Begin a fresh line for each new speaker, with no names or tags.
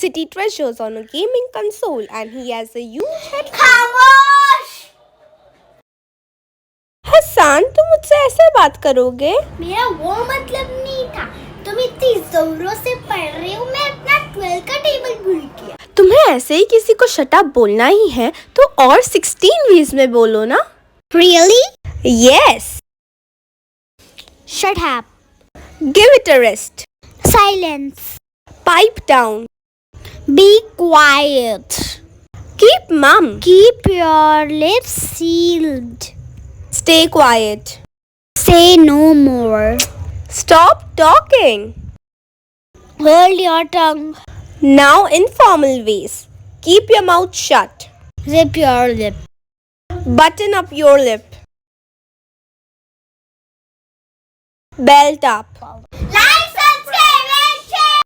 city treasures on a gaming console and he has a huge head.
खामोश!
हसन, तुम मुझसे ऐसे बात करोगे?
मेरा वो मतलब नहीं था। तुम इतनी जोरों से पढ़ रहे हो, मैं अपना 12 का टेबल भूल गया।
तुम्हें ऐसे ही किसी को शट अप बोलना ही है तो और 16 वेज में बोलो ना।
Really?
Yes.
Shut up.
Give it a rest.
Silence.
Pipe down.
Be quiet.
Keep mum.
Keep your lips sealed.
Stay quiet.
Say no more.
Stop talking.
Hold your tongue.
Now informal ways. Keep your mouth shut.
Zip your lip.
Button up your lip. Belt up.